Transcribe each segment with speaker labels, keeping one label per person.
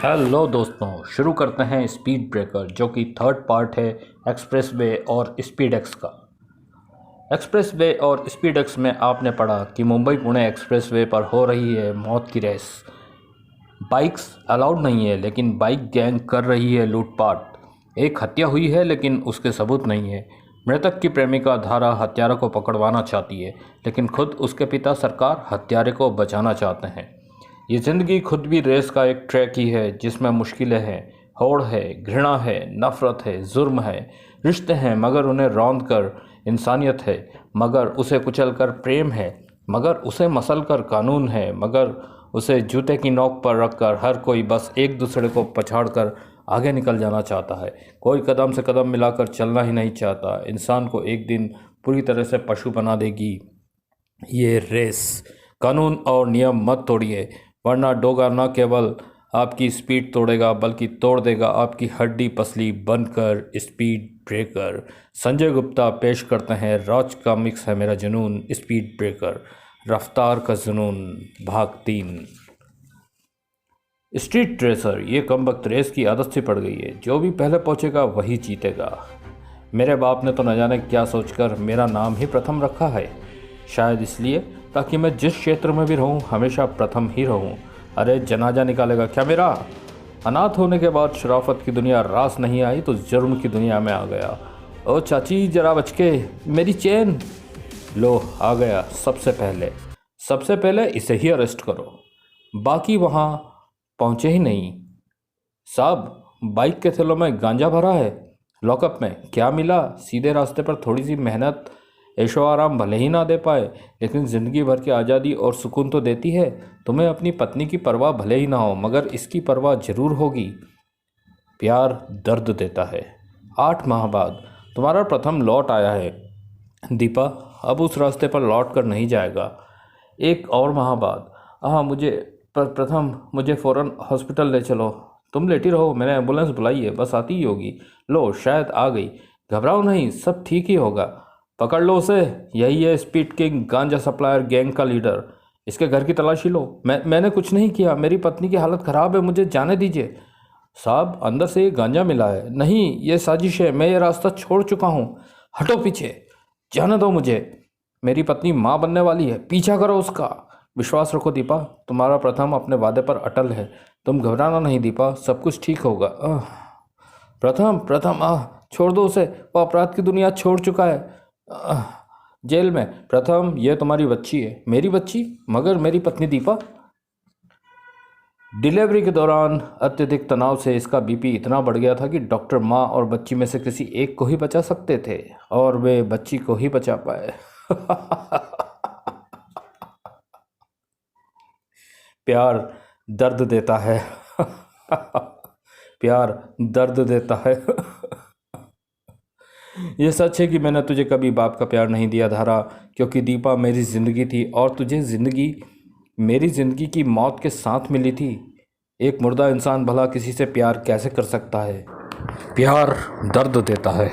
Speaker 1: Hello दोस्तों, शुरू करते हैं स्पीड ब्रेकर जो कि थर्ड पार्ट है एक्सप्रेसवे और स्पीड एक्स का। एक्सप्रेसवे और स्पीड एक्स में आपने पढ़ा कि मुंबई पुणे एक्सप्रेसवे पर हो रही है मौत की रेस। बाइक्स अलाउड नहीं है लेकिन बाइक गैंग कर रही है लूटपाट। एक हत्या हुई है लेकिन उसके सबूत नहीं है। मृतक की प्रेमिका धारा हत्यारे को पकड़वाना चाहती है लेकिन खुद उसके पिता सरकार हत्यारे को बचाना चाहते हैं। ये ज़िंदगी खुद भी रेस का एक ट्रैक ही है जिसमें मुश्किलें हैं, होड़ है, घृणा है, नफ़रत है, जुर्म है, रिश्ते हैं मगर उन्हें रौंद कर इंसानियत है, मगर उसे कुचल कर प्रेम है, मगर उसे मसल कर कानून है, मगर उसे जूते की नोक पर रखकर हर कोई बस एक दूसरे को पछाड़ कर आगे निकल जाना चाहता है। कोई कदम से कदम मिलाकर चलना ही नहीं चाहता। इंसान को एक दिन पूरी तरह से पशु बना देगी ये रेस। कानून और नियम मत तोड़िए, वरना डोगा न केवल आपकी स्पीड तोड़ेगा बल्कि तोड़ देगा आपकी हड्डी पसली बनकर। Speed breaker. संजय गुप्ता पेश करते हैं रॉच का मिक्स है मेरा जुनून स्पीड ब्रेकर, रफ्तार का जुनून भाग 3। स्ट्रीट रेसर, ये कमबख्त रेस की आदत सी पड़ गई है, जो भी पहले पहुंचेगा वही जीतेगा। मेरे बाप ने तो न जाने क्या सोचकर मेरा नाम ही प्रथम रखा है, शायद इसलिए ताकि मैं जिस क्षेत्र में भी रहूं हमेशा प्रथम ही रहूं। अरे जनाजा निकालेगा क्या मेरा? अनाथ होने के बाद शराफत की दुनिया रास नहीं आई तो जुर्म की दुनिया में आ गया। ओ चाची जरा बच के, मेरी चेन। लो आ गया। सबसे पहले इसे ही अरेस्ट करो। बाकी वहाँ पहुँचे ही नहीं। साहब, बाइक के थैलों में गांजा भरा है। लॉकअप में क्या मिला? सीधे रास्ते पर थोड़ी सी मेहनत ऐशो आराम भले ही ना दे पाए लेकिन ज़िंदगी भर की आज़ादी और सुकून तो देती है। तुम्हें अपनी पत्नी की परवाह भले ही ना हो मगर इसकी परवाह जरूर होगी। प्यार दर्द देता है। 8 माह बाद तुम्हारा प्रथम लौट आया है दीपा, अब उस रास्ते पर लौट कर नहीं जाएगा। 1 और माह बाद प्रथम मुझे फ़ौरन हॉस्पिटल ले चलो। तुम लेटी रहो, मैंने एम्बुलेंस बुलाई है, बस आती ही होगी। लो शायद आ गई। घबराओ नहीं, सब ठीक ही होगा। पकड़ लो उसे, यही है स्पीड किंग गांजा सप्लायर गैंग का लीडर। इसके घर की तलाशी लो। मैंने कुछ नहीं किया, मेरी पत्नी की हालत ख़राब है, मुझे जाने दीजिए। साहब, अंदर से ये गांजा मिला है। नहीं, ये साजिश है, मैं ये रास्ता छोड़ चुका हूँ। हटो पीछे, जाने दो मुझे। मेरी पत्नी माँ बनने वाली है, पीछा करो उसका। विश्वास रखो दीपा, तुम्हारा प्रथम अपने वादे पर अटल है। तुम घबराना नहीं दीपा, सब कुछ ठीक होगा। प्रथम छोड़ दो उसे, वो अपराध की दुनिया छोड़ चुका है। जेल में। प्रथम, ये तुम्हारी बच्ची है। मेरी बच्ची? मगर मेरी पत्नी दीपा। डिलीवरी के दौरान अत्यधिक तनाव से इसका बीपी इतना बढ़ गया था कि डॉक्टर माँ और बच्ची में से किसी एक को ही बचा सकते थे और वे बच्ची को ही बचा पाए। प्यार दर्द देता है। प्यार दर्द देता है। ये सच है कि मैंने तुझे कभी बाप का प्यार नहीं दिया धारा, क्योंकि दीपा मेरी ज़िंदगी थी और तुझे ज़िंदगी मेरी ज़िंदगी की मौत के साथ मिली थी। एक मुर्दा इंसान भला किसी से प्यार कैसे कर सकता है? प्यार दर्द देता है।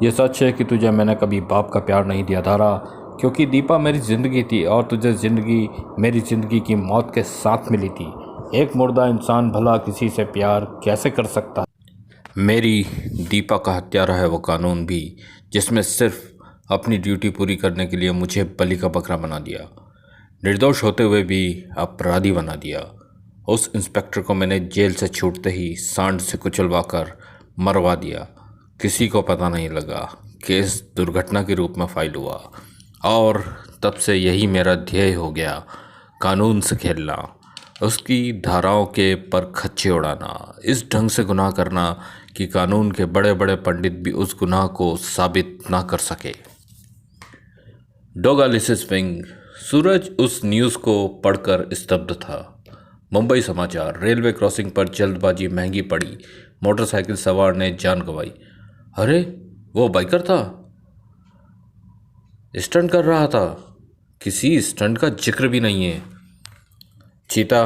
Speaker 1: ये सच है कि तुझे मैंने कभी बाप का प्यार नहीं दिया धारा, क्योंकि दीपा मेरी ज़िंदगी थी और तुझे ज़िंदगी मेरी ज़िंदगी की मौत के साथ मिली थी। एक मुर्दा इंसान भला किसी से प्यार कैसे कर सकता है? मेरी दीपा का हत्यारा है वो कानून भी, जिसमें सिर्फ अपनी ड्यूटी पूरी करने के लिए मुझे बलि का बकरा बना दिया, निर्दोष होते हुए भी अपराधी बना दिया। उस इंस्पेक्टर को मैंने जेल से छूटते ही सांड से कुचलवा कर मरवा दिया। किसी को पता नहीं लगा। केस दुर्घटना के रूप में फाइल हुआ और तब से यही मेरा ध्येय हो गया, कानून से खेलना, उसकी धाराओं के पर खच्चे उड़ाना, इस ढंग से गुनाह करना कि कानून के बड़े बड़े पंडित भी उस गुनाह को साबित ना कर सके। डोगालिसिस विंग। सूरज उस न्यूज़ को पढ़कर स्तब्ध था। मुंबई समाचार। रेलवे क्रॉसिंग पर जल्दबाजी महंगी पड़ी, मोटरसाइकिल सवार ने जान गंवाई। अरे वो बाइकर था, स्टंट कर रहा था। किसी स्टंट का जिक्र भी नहीं है। चीता,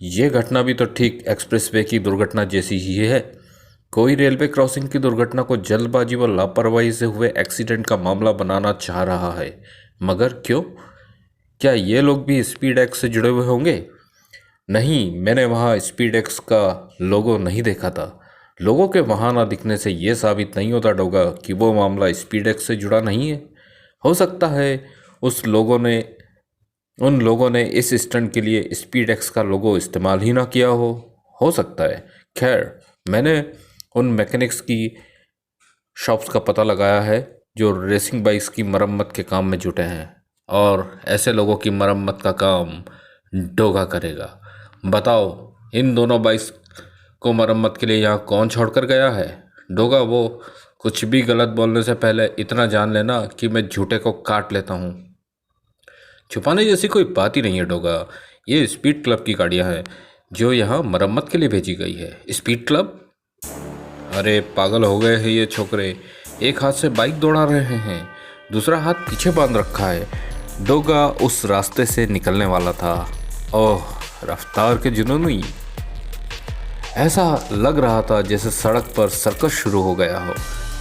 Speaker 1: ये घटना भी तो ठीक एक्सप्रेसवे की दुर्घटना जैसी ही है। कोई रेलवे क्रॉसिंग की दुर्घटना को जल्दबाजी व लापरवाही से हुए एक्सीडेंट का मामला बनाना चाह रहा है, मगर क्यों? क्या ये लोग भी स्पीड एक्स से जुड़े हुए होंगे? नहीं, मैंने वहाँ स्पीड एक्स का लोगो नहीं देखा था। लोगों के वहाँ ना दिखने से ये साबित नहीं होता डोगा कि वो मामला स्पीड एक्स से जुड़ा नहीं है। हो सकता है उन लोगों ने इस स्टंट के लिए स्पीड एक्स का लोगो इस्तेमाल ही ना किया हो सकता है। खैर, मैंने उन मैकेनिक्स की शॉप्स का पता लगाया है जो रेसिंग बाइक्स की मरम्मत के काम में जुटे हैं, और ऐसे लोगों की मरम्मत का काम डोगा करेगा। बताओ, इन दोनों बाइक्स को मरम्मत के लिए यहाँ कौन छोड़कर गया है? डोगा, वो कुछ भी गलत बोलने से पहले इतना जान लेना कि मैं झूठे को काट लेता हूँ। छुपाने जैसी कोई बात ही नहीं है डोगा। ये स्पीड क्लब की गाड़ियाँ हैं जो यहाँ मरम्मत के लिए भेजी गई है। Speed club? अरे पागल हो गए हैं ये छोकरे। एक हाथ से बाइक दौड़ा रहे हैं, दूसरा हाथ पीछे बांध रखा है। डोगा उस रास्ते से निकलने वाला था। ओह, रफ्तार के जुनूनी। ऐसा लग रहा था जैसे सड़क पर सर्कस शुरू हो गया हो।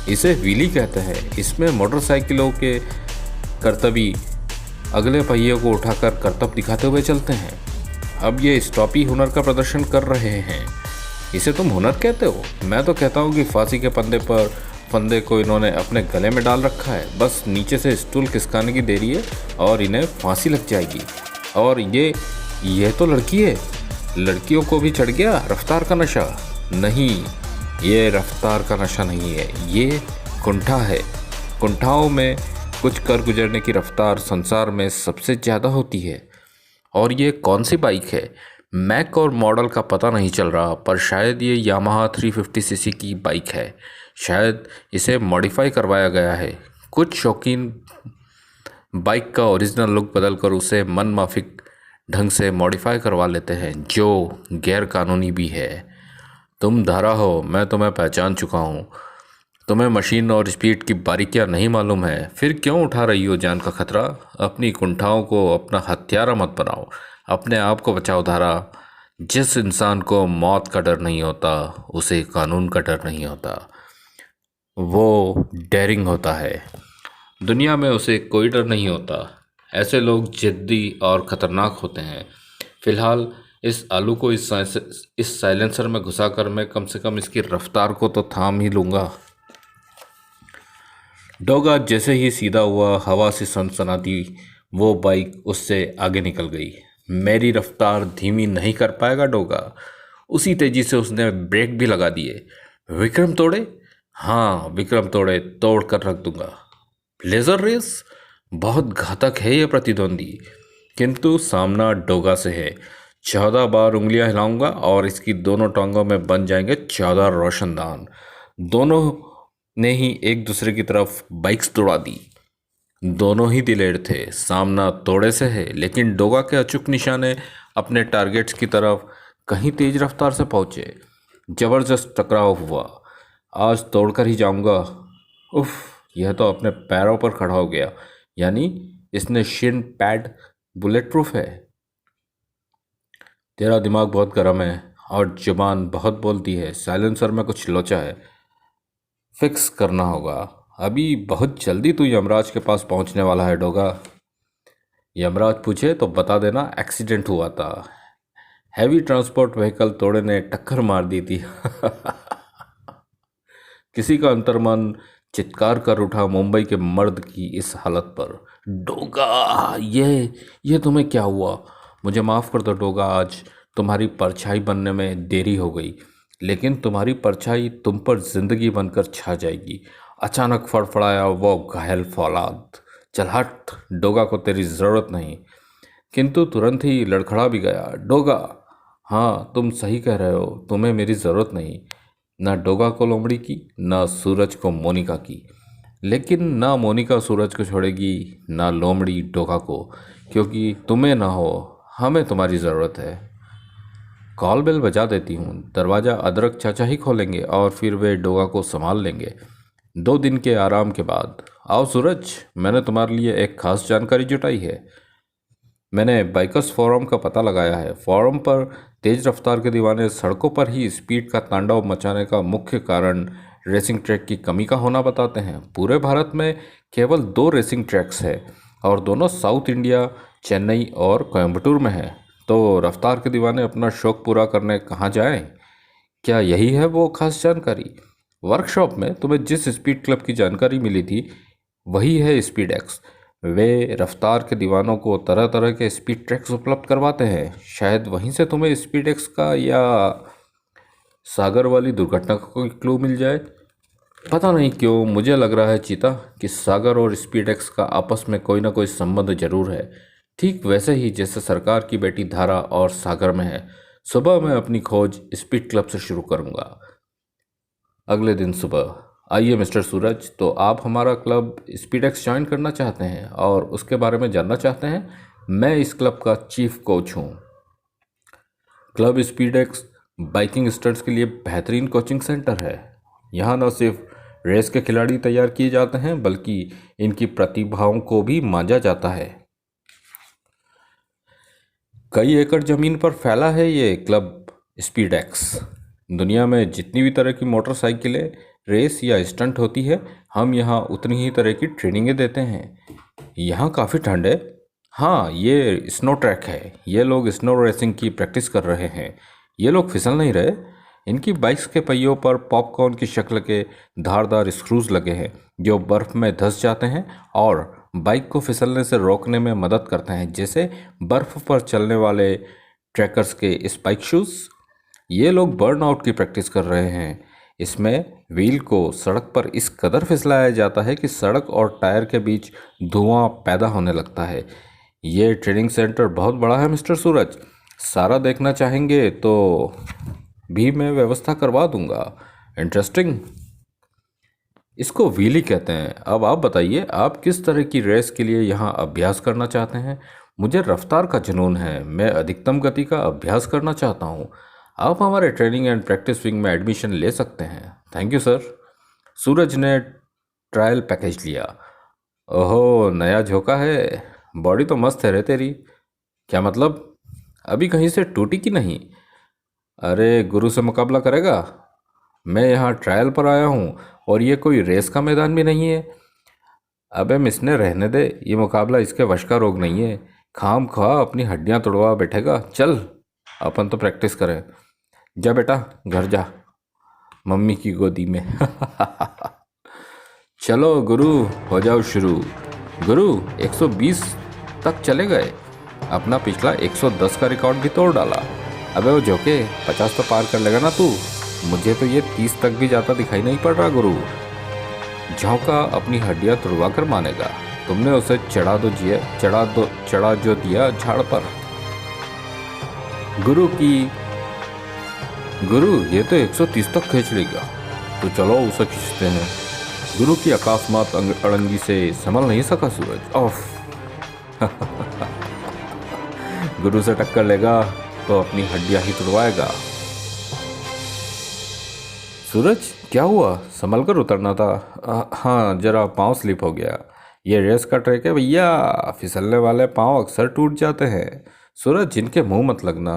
Speaker 1: इसे व्हीली कहते हैं। इसमें मोटरसाइकिलों के करतबी अगले पहिए को उठाकर करतब दिखाते हुए चलते हैं। अब ये स्टॉपी हुनर का प्रदर्शन कर रहे हैं। इसे तुम हुनर कहते हो? मैं तो कहता हूँ कि फांसी के फंदे को इन्होंने अपने गले में डाल रखा है। बस नीचे से स्टूल खिसकाने की देरी है और इन्हें फांसी लग जाएगी। और ये तो लड़की है। लड़कियों को भी चढ़ गया रफ्तार का नशा? नहीं, ये रफ्तार का नशा नहीं है, ये कुंठा है। कुंठाओं में कुछ कर गुजरने की रफ्तार संसार में सबसे ज़्यादा होती है। और ये कौन सी बाइक है? मैक और मॉडल का पता नहीं चल रहा, पर शायद ये यामाहा 350 सीसी की बाइक है। शायद इसे मॉडिफाई करवाया गया है। कुछ शौकीन बाइक का ओरिजिनल लुक बदलकर उसे मनमाफिक ढंग से मॉडिफाई करवा लेते हैं, जो गैर कानूनी भी है। तुम धारा हो, मैं तुम्हें पहचान चुका हूँ। तुम्हें मशीन और स्पीड की बारीकियाँ नहीं मालूम है, फिर क्यों उठा रही हो जान का खतरा? अपनी कुंठाओं को अपना हत्यारा मत बनाओ, अपने आप को बचाओ धारा। जिस इंसान को मौत का डर नहीं होता, उसे कानून का डर नहीं होता। वो डेयरिंग होता है। दुनिया में उसे कोई डर नहीं होता। ऐसे लोग जिद्दी और ख़तरनाक होते हैं। फिलहाल इस आलू को इस साइलेंसर में घुसाकर मैं कम से कम इसकी रफ्तार को तो थाम ही लूँगा। डोगा जैसे ही सीधा हुआ, हवा से सनसनाती वो बाइक उससे आगे निकल गई। मेरी रफ्तार धीमी नहीं कर पाएगा डोगा। उसी तेजी से उसने ब्रेक भी लगा दिए। विक्रम तोड़े? हाँ, विक्रम तोड़े, तोड़ कर रख दूंगा। Laser race? बहुत घातक है ये प्रतिद्वंदी, किंतु सामना डोगा से है। 14 बार उंगलियां हिलाऊंगा और इसकी दोनों टांगों में बन जाएंगे 14 रोशनदान। दोनों ने ही एक दूसरे की तरफ बाइक्स दौड़ा दी। दोनों ही दिलेर थे। सामना तोड़े से है, लेकिन डोगा के अचूक निशाने अपने टारगेट्स की तरफ कहीं तेज रफ्तार से पहुंचे। जबरदस्त टकराव हुआ। आज तोड़कर ही जाऊंगा। उफ, यह तो अपने पैरों पर खड़ा हो गया। यानी इसने शिन पैड बुलेट प्रूफ है। तेरा दिमाग बहुत गर्म है और जुबान बहुत बोलती है। साइलेंसर में कुछ लोचा है, फिक्स करना होगा। अभी बहुत जल्दी तू यमराज के पास पहुंचने वाला है डोगा। यमराज पूछे तो बता देना एक्सीडेंट हुआ था। हैवी ट्रांसपोर्ट व्हीकल तोड़े ने टक्कर मार दी थी। किसी का अंतर्मन चित्कार कर उठा मुंबई के मर्द की इस हालत पर। डोगा, ये तुम्हें क्या हुआ? मुझे माफ़ कर दो डोगा, आज तुम्हारी परछाई बनने में देरी हो गई, लेकिन तुम्हारी परछाई तुम पर जिंदगी बनकर छा जाएगी। अचानक फड़फड़ाया वो घायल फौलाद। चल हट, डोगा को तेरी ज़रूरत नहीं। किंतु तुरंत ही लड़खड़ा भी गया। डोगा, हाँ तुम सही कह रहे हो, तुम्हें मेरी ज़रूरत नहीं। ना डोगा को लोमड़ी की, ना सूरज को मोनिका की। लेकिन ना मोनिका सूरज को छोड़ेगी, ना लोमड़ी डोगा को, क्योंकि तुम्हें ना हो, हमें तुम्हारी ज़रूरत है। कॉल बेल बजा देती हूँ। दरवाज़ा अदरक चाचा ही खोलेंगे और फिर वे डोगा को संभाल लेंगे। 2 दिन के आराम के बाद। आओ सूरज, मैंने तुम्हारे लिए एक खास जानकारी जुटाई है। मैंने बाइकर्स फोरम का पता लगाया है। फोरम पर तेज रफ्तार के दीवाने सड़कों पर ही स्पीड का तांडव मचाने का मुख्य कारण रेसिंग ट्रैक की कमी का होना बताते हैं। पूरे भारत में केवल 2 रेसिंग ट्रैक्स हैं और दोनों साउथ इंडिया, चेन्नई और कोयम्बटूर में है। तो रफ्तार के दीवाने अपना शौक पूरा करने कहाँ जाएं? क्या यही है वो खास जानकारी? वर्कशॉप में तुम्हें जिस स्पीड क्लब की जानकारी मिली थी वही है स्पीड एक्स। वे रफ्तार के दीवानों को तरह तरह के स्पीड ट्रैक्स उपलब्ध करवाते हैं। शायद वहीं से तुम्हें स्पीड एक्स का या सागर वाली दुर्घटना का कोई क्लू मिल जाए। पता नहीं क्यों मुझे लग रहा है चीता कि सागर और स्पीड एक्स का आपस में कोई ना कोई संबंध जरूर है, ठीक वैसे ही जैसे सरकार की बेटी धारा और सागर में है। सुबह मैं अपनी खोज स्पीड क्लब से शुरू करूंगा। अगले दिन सुबह। आइए मिस्टर सूरज, तो आप हमारा क्लब स्पीड एक्स ज्वाइन करना चाहते हैं और उसके बारे में जानना चाहते हैं। मैं इस क्लब का चीफ कोच हूँ। Club speed x biking stunts के लिए बेहतरीन कोचिंग सेंटर है। यहाँ न सिर्फ रेस के खिलाड़ी तैयार किए जाते हैं बल्कि इनकी प्रतिभाओं को भी मांझा जाता है। कई एकड़ जमीन पर फैला है ये क्लब स्पीड एक्स। दुनिया में जितनी भी तरह की मोटरसाइकिलें रेस या स्टंट होती है, हम यहाँ उतनी ही तरह की ट्रेनिंगें देते हैं। यहाँ काफ़ी ठंड है। हाँ, ये स्नो ट्रैक है। ये लोग स्नो रेसिंग की प्रैक्टिस कर रहे हैं। ये लोग फिसल नहीं रहे। इनकी बाइक्स के पहियों पर पॉपकॉर्न की शक्ल के धारदार स्क्रूज लगे हैं जो बर्फ़ में धंस जाते हैं और बाइक को फिसलने से रोकने में मदद करते हैं, जैसे बर्फ़ पर चलने वाले ट्रैकर्स के स्पाइक शूज़। ये लोग बर्नआउट की प्रैक्टिस कर रहे हैं। इसमें व्हील को सड़क पर इस कदर फिसलाया जाता है कि सड़क और टायर के बीच धुआं पैदा होने लगता है। ये ट्रेनिंग सेंटर बहुत बड़ा है मिस्टर सूरज। सारा देखना चाहेंगे तो भी मैं व्यवस्था करवा दूंगा। इंटरेस्टिंग। इसको व्हीली कहते हैं। अब आप बताइए, आप किस तरह की रेस के लिए यहाँ अभ्यास करना चाहते हैं? मुझे रफ्तार का जुनून है। मैं अधिकतम गति का अभ्यास करना चाहता हूँ। आप हमारे ट्रेनिंग एंड प्रैक्टिस विंग में एडमिशन ले सकते हैं। Thank you sir. सूरज ने ट्रायल पैकेज लिया। ओहो, नया झोंका है। बॉडी तो मस्त है रे तेरी। क्या मतलब, अभी कहीं से टूटी कि नहीं? अरे, गुरु से मुकाबला करेगा? मैं यहाँ ट्रायल पर आया हूँ और ये कोई रेस का मैदान भी नहीं है। अबे मिसने, रहने दे। ये मुकाबला इसके वश का रोग नहीं है। खाम खा अपनी हड्डियाँ तोड़वा बैठेगा। चल, अपन तो प्रैक्टिस करें। जा बेटा, घर जा मम्मी की गोदी में। चलो गुरु, हो जाओ शुरू। गुरु 120 तक चले गए। अपना पिछला 110 का रिकॉर्ड भी तोड़ डाला। अबे वो झोंके, 50 तो पार कर लेगा ना तू? मुझे तो ये 30 तक भी जाता दिखाई नहीं पड़ रहा गुरु। झोंका अपनी हड्डियां तुड़वा कर मानेगा। तुमने उसे चढ़ा जो दिया झाड़ पर। गुरु ये तो 130 तक खींच लेगा। तो चलो उसे खींचते हैं। गुरु की अकस्मात अड़ंगी से संभल नहीं सका सूरज। ऑफ। गुरु से टक्कर लेगा तो अपनी हड्डियां ही तुड़वाएगा। सूरज, क्या हुआ? संभल कर उतरना था। हाँ, जरा पाँव स्लिप हो गया। ये रेस का ट्रैक है भैया, फिसलने वाले पाँव अक्सर टूट जाते हैं। सूरज, जिनके मुंह मत लगना।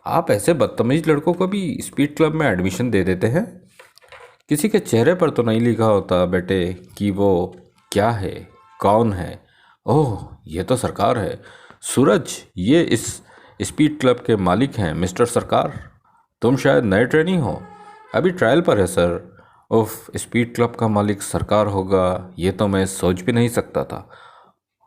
Speaker 1: आप ऐसे बदतमीज लड़कों को भी स्पीड क्लब में एडमिशन दे देते हैं? किसी के चेहरे पर तो नहीं लिखा होता बेटे कि वो क्या है, कौन है। ओह, ये तो सरकार है। सूरज, ये इस स्पीड क्लब के मालिक हैं मिस्टर सरकार। तुम शायद नए ट्रेनी हो, अभी ट्रायल पर है सर। उफ, स्पीड क्लब का मालिक सरकार होगा, ये तो मैं सोच भी नहीं सकता था।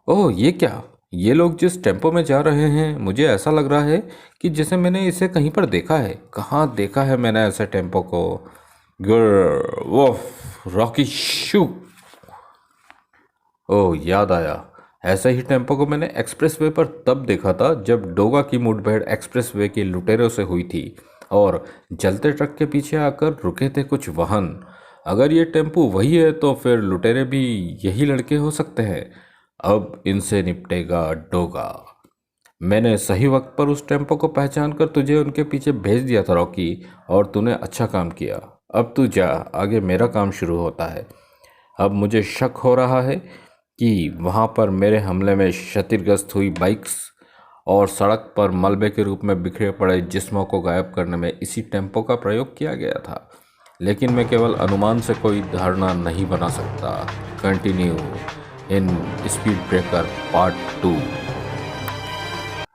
Speaker 1: ओह, ये क्या? ये लोग जिस टेम्पो में जा रहे हैं, मुझे ऐसा लग रहा है कि जैसे मैंने इसे कहीं पर देखा है। कहाँ देखा है मैंने ऐसे टेम्पो को? वो रॉकी शू। ओह, याद आया। ऐसे ही टेम्पो को मैंने एक्सप्रेसवे पर तब देखा था जब डोगा की मुठभेड़ एक्सप्रेसवे के लुटेरों से हुई थी और जलते ट्रक के पीछे आकर रुके थे कुछ वाहन। अगर ये टेम्पो वही है तो फिर लुटेरे भी यही लड़के हो सकते हैं। अब इनसे निपटेगा डोगा। मैंने सही वक्त पर उस टेम्पो को पहचान कर तुझे उनके पीछे भेज दिया था रॉकी, और तूने अच्छा काम किया। अब तू जा, आगे मेरा काम शुरू होता है। अब मुझे शक हो रहा है कि वहाँ पर मेरे हमले में क्षतिग्रस्त हुई बाइक्स और सड़क पर मलबे के रूप में बिखरे पड़े जिस्मों को गायब करने में इसी टेम्पो का प्रयोग किया गया था, लेकिन मैं केवल अनुमान से कोई धारणा नहीं बना सकता। Continue in speed breaker part 2।